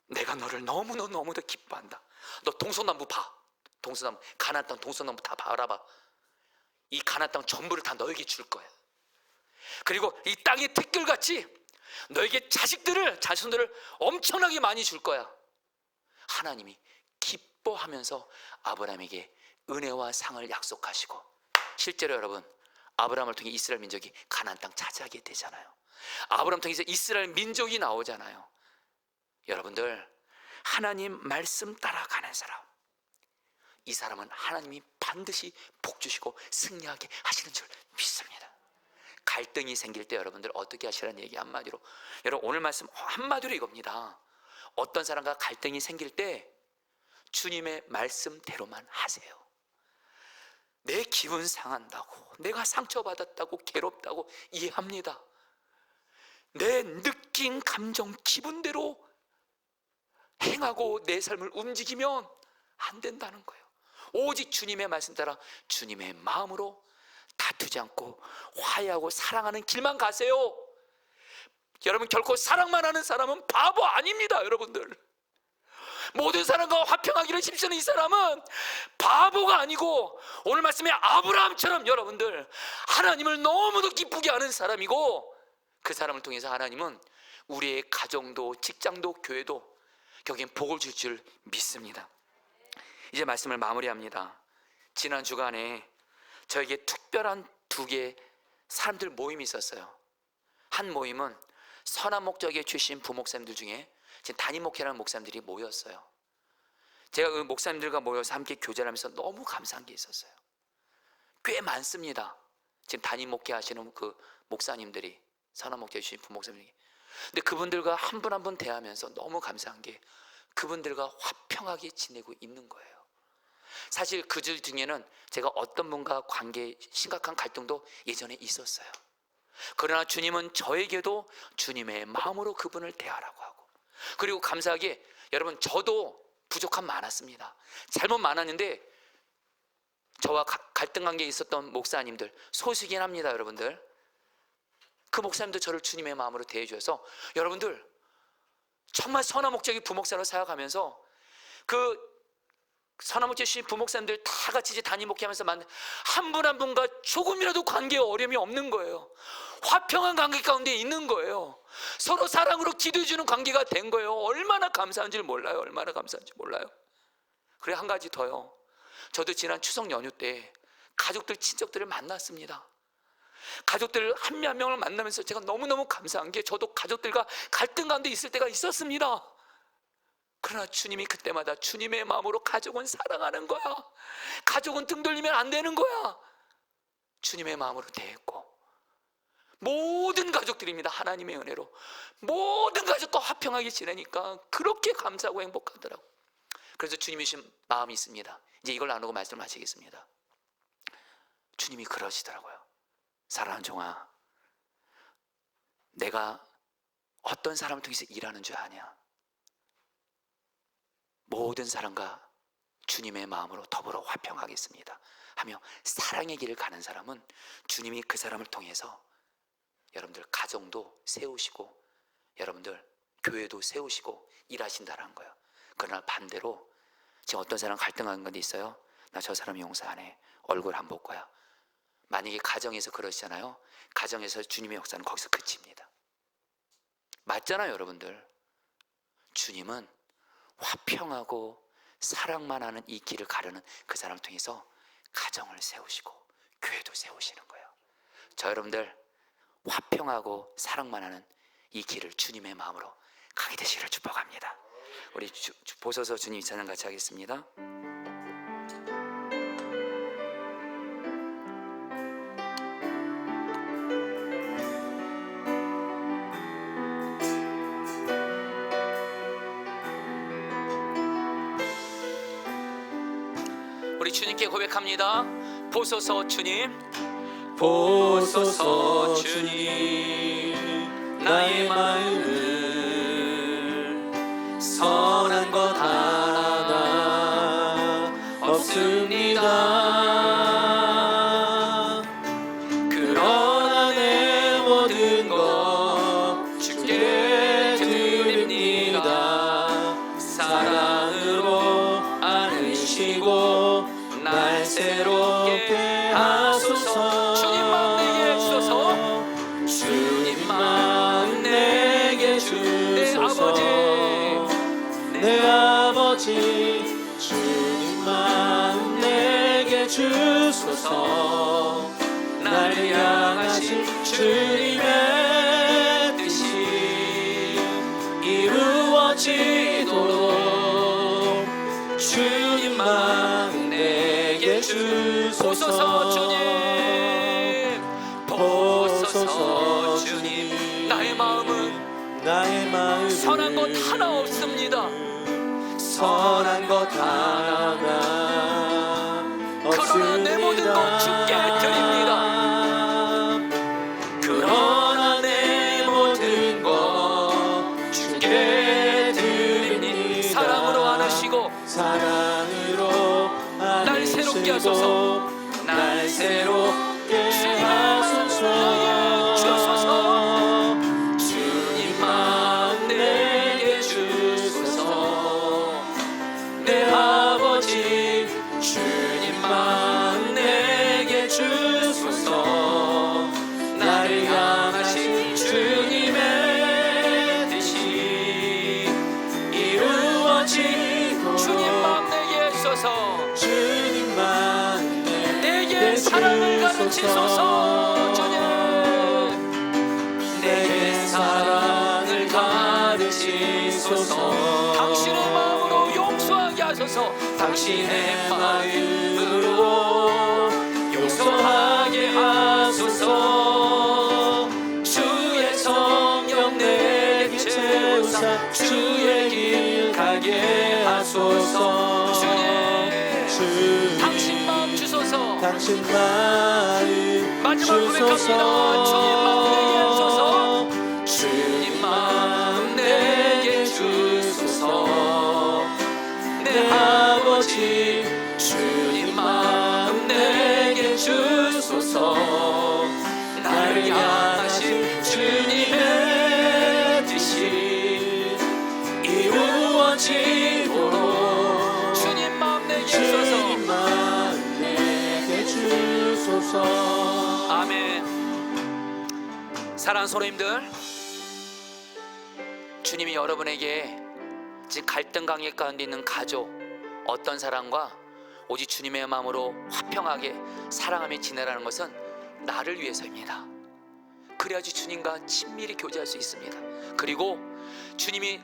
내가 너를 너무도 기뻐한다. 너 동서남북 봐. 동서남북, 가나안 땅 동서남북 다 바라봐. 이 가나안 땅 전부를 다 너에게 줄 거야. 그리고 이 땅의 티끌같이 너에게 자손들을 엄청나게 많이 줄 거야. 하나님이 기뻐하면서 아브라함에게 은혜와 상을 약속하시고, 실제로 여러분, 아브라함을 통해 이스라엘 민족이 가나안 땅 차지하게 되잖아요. 아브라함 통해서 이스라엘 민족이 나오잖아요. 여러분들, 하나님 말씀 따라가는 사람, 이 사람은 하나님이 반드시 복 주시고 승리하게 하시는 줄 믿습니다. 갈등이 생길 때 여러분들 어떻게 하시라는 얘기 한마디로, 여러분 오늘 말씀 한마디로 이겁니다. 어떤 사람과 갈등이 생길 때 주님의 말씀대로만 하세요. 내 기분 상한다고, 내가 상처받았다고, 괴롭다고 이해합니다. 내 느낀 감정, 기분대로 행하고 내 삶을 움직이면 안 된다는 거예요. 오직 주님의 말씀 따라 주님의 마음으로 다투지 않고 화해하고 사랑하는 길만 가세요. 여러분, 결코 사랑만 하는 사람은 바보 아닙니다. 여러분들, 모든 사람과 화평하기를 힘쓰는 이 사람은 바보가 아니고, 오늘 말씀에 아브라함처럼 여러분들 하나님을 너무도 기쁘게 하는 사람이고, 그 사람을 통해서 하나님은 우리의 가정도 직장도 교회도 거기엔 복을 줄 줄 믿습니다. 이제 말씀을 마무리합니다. 지난 주간에 저에게 특별한 두 개의 사람들 모임이 있었어요. 한 모임은 선한 목적에 출신 부목사님들 중에 지금 담임 목회라는 목사님들이 모였어요. 제가 그 목사님들과 모여서 함께 교제를 하면서 너무 감사한 게 있었어요. 꽤 많습니다. 지금 담임 목회 하시는 그 목사님들이, 선한 목적에 출신 부목사님들이. 근데 그분들과 한 분 한 분 대하면서 너무 감사한 게, 그분들과 화평하게 지내고 있는 거예요. 사실 그들 중에는 제가 어떤 분과 관계에 심각한 갈등도 예전에 있었어요. 그러나 주님은 저에게도 주님의 마음으로 그분을 대하라고 하고, 그리고 감사하게 여러분, 저도 부족함 많았습니다. 잘못 많았는데 저와 갈등 관계에 있었던 목사님들 소수긴 합니다. 여러분들, 그 목사님도 저를 주님의 마음으로 대해 주셔서, 여러분들 정말 선한 목적의 부목사로 살아가면서 그 선한 목적의 부목사님들 다 같이 이제 담임 목회하면서 한 분 한 분과 조금이라도 관계에 어려움이 없는 거예요. 화평한 관계 가운데 있는 거예요. 서로 사랑으로 기도해 주는 관계가 된 거예요. 얼마나 감사한지 몰라요. 얼마나 감사한지 몰라요. 그리고 한 가지 더요. 저도 지난 추석 연휴 때 가족들, 친척들을 만났습니다. 가족들 한 명 한 명을 만나면서 제가 너무너무 감사한 게, 저도 가족들과 갈등 가운데 있을 때가 있었습니다. 그러나 주님이 그때마다 주님의 마음으로 가족은 사랑하는 거야, 가족은 등 돌리면 안 되는 거야, 주님의 마음으로 대했고, 모든 가족들입니다. 하나님의 은혜로 모든 가족과 화평하게 지내니까 그렇게 감사하고 행복하더라고. 그래서 주님이 주신 마음이 있습니다. 이제 이걸 나누고 말씀을 마치겠습니다. 주님이 그러시더라고요. 사랑하는 종아, 내가 어떤 사람을 통해서 일하는 줄 아냐? 모든 사람과 주님의 마음으로 더불어 화평하겠습니다 하며 사랑의 길을 가는 사람은 주님이 그 사람을 통해서 여러분들 가정도 세우시고, 여러분들 교회도 세우시고 일하신다는 거예요. 그러나 반대로 지금 어떤 사람 갈등하는 건 있어요. 나 저 사람 용서 안 해, 얼굴 안 볼 거야. 만약에 가정에서 그러시잖아요. 가정에서 주님의 역사는 거기서 그칩니다. 맞잖아요. 여러분들, 주님은 화평하고 사랑만 하는 이 길을 가려는 그 사람을 통해서 가정을 세우시고 교회도 세우시는 거예요. 저 여러분들 화평하고 사랑만 하는 이 길을 주님의 마음으로 가게 되시기를 축복합니다. 우리 보소서 주님 찬양 같이 하겠습니다. 우리 주님께 고백합니다. 보소서 주님, 보소서 주님, 나의 마음을 선한 것 하나 없습니다. 그러나 내 모든 것 주께 드립니다. 사랑으로 안으시고 날 새롭게 하소서. 주님 마음 내게 주소서. 주님 마음 내게 주소서. 내 아버지 주님 마음 내게 주소서. 나를 향하신 주님의 뜻이 이루어지도록 주님 마음 내게 주소서. 보소서 주님, 보소서 주님, 나의 마음은 선한 것 하나 없습니다. 선한 것 하나 없습니다. 그러나 내 모든 것 주께 드립니다. 그러나 내 모든 것 주께 드립니다. 사랑으로 안으시고 사랑으로 날 새롭게 하소서. 날 새롭게 하소서. 주소서. 주님 마음 내게 주소서. 내 아버지 주님 마음 내게 주소서. 나를 향하신 주님의 뜻이 이루어지도록 주님 마음 내게 주소서. 주님 마음 내게 사랑을 가르치소서. 주님, 내게 사랑을 가르치소서. 당신의 마음으로 용서하게 하소서. 당신의 마음으로 용서하게 하소서. 주의 성령 내게 채우사 주의 길 가게 하소서. 주님, 당신 마음 주소서. 당신 마음 마지막 고백합니다. 주님 마음 내게 주소서. 주님 마음 내게 주소서. 내 아버지 주님 마음 내게 주소서. 나를 향하신 주님의 뜻이 이루어지도록 주님 마음 내게 주소서. 주님 마음 내게 주소서. 아멘. 사랑하는 성도님들, 주님이 여러분에게 지금 갈등 관계 가운데 있는 가족, 어떤 사람과 오직 주님의 마음으로 화평하게 사랑하며 지내라는 것은 나를 위해서입니다. 그래야지 주님과 친밀히 교제할 수 있습니다. 그리고 주님이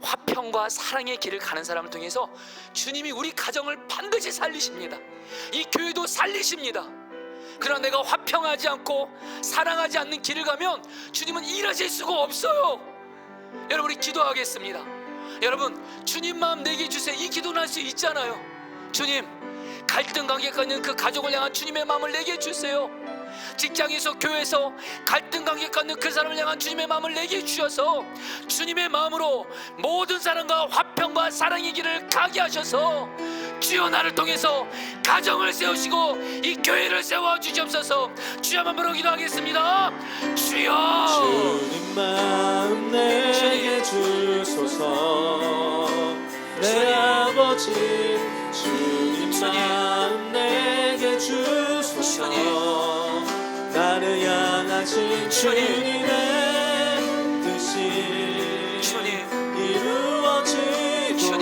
화평과 사랑의 길을 가는 사람을 통해서 주님이 우리 가정을 반드시 살리십니다. 이 교회도 살리십니다. 그러나 내가 화평하지 않고 사랑하지 않는 길을 가면 주님은 일하실 수가 없어요. 여러분, 우리 기도하겠습니다. 여러분, 주님 마음 내게 주세요. 이 기도는 할 수 있잖아요. 주님, 갈등 관계가 있는 그 가족을 향한 주님의 마음을 내게 주세요. 직장에서, 교회에서 갈등 관계가 있는 그 사람을 향한 주님의 마음을 내게 주셔서 주님의 마음으로 모든 사람과 화평과 사랑의 길을 가게 하셔서 주여 나를 통해서 가정을 세우시고 이 교회를 세워주시옵소서. 주여 한번 기도하겠습니다. 주여, 주님 마음 내게 주소서. 내 아버지 주님 마음 내게 주소서. 나를 향하신 주님의 뜻이 이루어지도록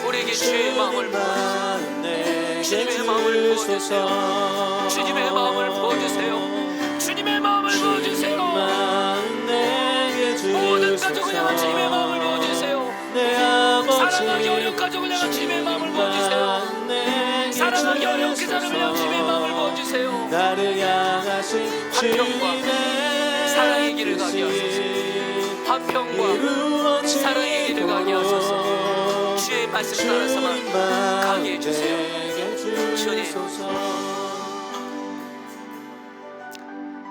우리에게 주의 마음을 부어주세요. 주님의 마음을 부어주세요. 주님의 마음을 부어주세요. 주님의 사랑하기 어려운 가족을 향한 주님의 마음을 부어주세요. 사랑하기 어려운 그 사람을 향한 주님의 마음을 부어주세요. 나를 향하신 화평과 사랑의 길을 가게 하소서. 화평과 사랑의 길을 가게 하소서. 주의 말씀 따라서만 가게 해주세요. 주님,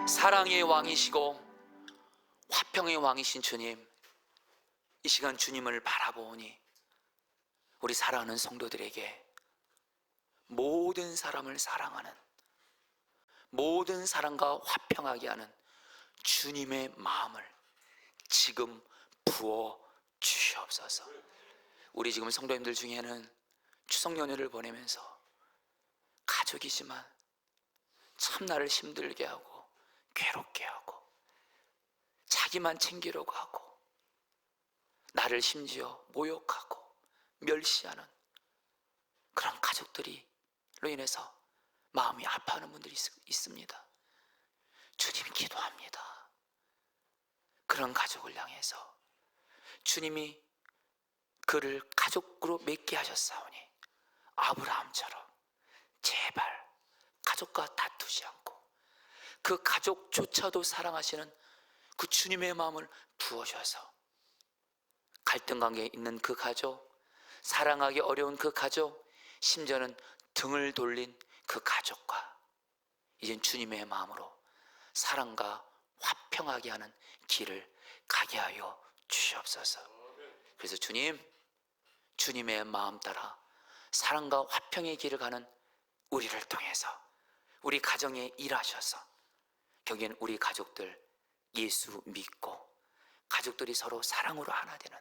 사랑의 왕이시고 화평의 왕이신 주님, 이 시간 주님을 바라보니 우리 사랑하는 성도들에게 모든 사람을 사랑하는, 모든 사람과 화평하게 하는 주님의 마음을 지금 부어 주시옵소서. 우리 지금 성도님들 중에는 추석 연휴를 보내면서 가족이지만 참 나를 힘들게 하고 괴롭게 하고 자기만 챙기려고 하고 나를 심지어 모욕하고 멸시하는 그런 가족들로 인해서 마음이 아파하는 분들이 있습니다. 주님이 기도합니다. 그런 가족을 향해서 주님이 그를 가족으로 맺게 하셨사오니 아브라함처럼 제발 가족과 다투지 않고 그 가족조차도 사랑하시는 그 주님의 마음을 부어주셔서 갈등 관계에 있는 그 가족, 사랑하기 어려운 그 가족, 심지어는 등을 돌린 그 가족과 이젠 주님의 마음으로 사랑과 화평하게 하는 길을 가게 하여 주시옵소서. 그래서 주님, 주님의 마음 따라 사랑과 화평의 길을 가는 우리를 통해서 우리 가정에 일하셔서 결국엔 우리 가족들 예수 믿고 가족들이 서로 사랑으로 하나 되는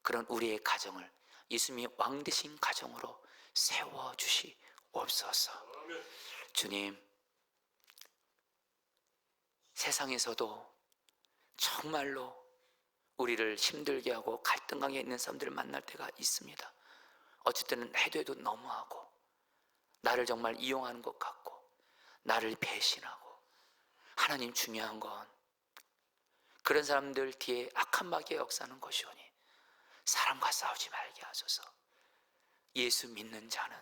그런 우리의 가정을 예수님이 왕 되신 가정으로 세워주시옵소서. 주님, 세상에서도 정말로 우리를 힘들게 하고 갈등 관계에 있는 사람들을 만날 때가 있습니다. 어쩔 때는 해도 너무하고 나를 정말 이용하는 것 같고 나를 배신하고. 하나님, 중요한 건 그런 사람들 뒤에 악한 마귀의 역사는 것이오니 사람과 싸우지 말게 하소서. 예수 믿는 자는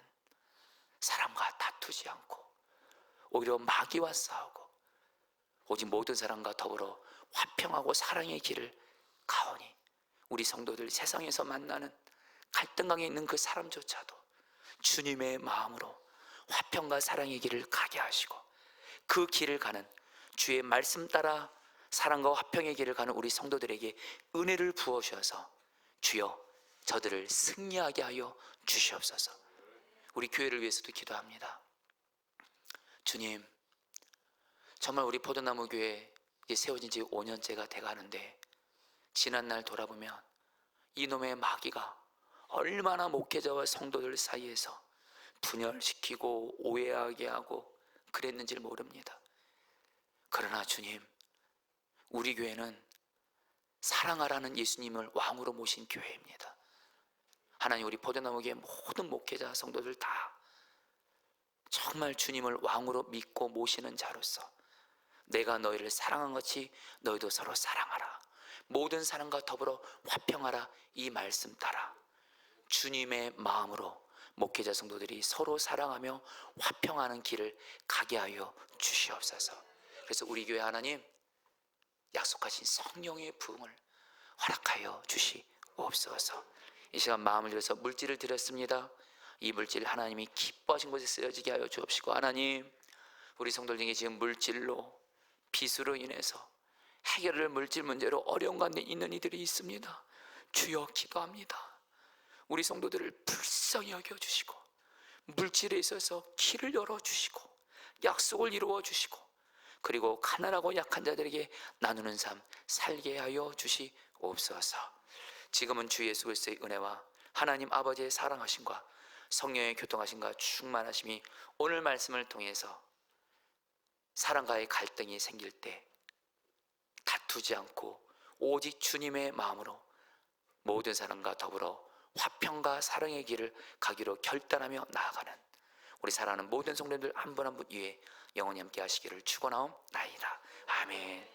사람과 다투지 않고 오히려 마귀와 싸우고 오직 모든 사람과 더불어 화평하고 사랑의 길을 가오니 우리 성도들 세상에서 만나는 갈등 강에 있는 그 사람조차도 주님의 마음으로 화평과 사랑의 길을 가게 하시고 그 길을 가는 주의 말씀 따라 사랑과 화평의 길을 가는 우리 성도들에게 은혜를 부어주셔서 주여 저들을 승리하게 하여 주시옵소서. 우리 교회를 위해서도 기도합니다. 주님, 정말 우리 포도나무 교회 이제 세워진 지 5년째가 돼가는데 지난날 돌아보면 이놈의 마귀가 얼마나 목회자와 성도들 사이에서 분열시키고 오해하게 하고 그랬는지를 모릅니다. 그러나 주님, 우리 교회는 사랑하라는 예수님을 왕으로 모신 교회입니다. 하나님, 우리 포도나무 교회 모든 목회자 성도들 다 정말 주님을 왕으로 믿고 모시는 자로서 내가 너희를 사랑한 것이 너희도 서로 사랑하라, 모든 사람과 더불어 화평하라, 이 말씀 따라 주님의 마음으로 목회자 성도들이 서로 사랑하며 화평하는 길을 가게 하여 주시옵소서. 그래서 우리 교회 하나님, 약속하신 성령의 부흥을 허락하여 주시옵소서. 이 시간 마음을 들여서 물질을 드렸습니다. 이 물질 하나님이 기뻐하신 곳에 쓰여지게 하여 주옵시고, 하나님, 우리 성도들 중에 지금 물질로 빚으로 인해서 해결할 물질 문제로 어려운 가운데 있는 이들이 있습니다. 주여, 기도합니다. 우리 성도들을 불쌍히 여겨주시고 물질에 있어서 길을 열어주시고 약속을 이루어주시고 그리고 가난하고 약한 자들에게 나누는 삶 살게 하여 주시옵소서. 지금은 주 예수 그리스도의 은혜와 하나님 아버지의 사랑하심과 성령의 교통하심과 충만하심이 오늘 말씀을 통해서 사람과의 갈등이 생길 때 다투지 않고 오직 주님의 마음으로 모든 사람과 더불어 화평과 사랑의 길을 가기로 결단하며 나아가는 우리 사랑하는 모든 성도들 한 분 한 분 위에 영원히 함께 하시기를 축원하옵나이다. 아멘.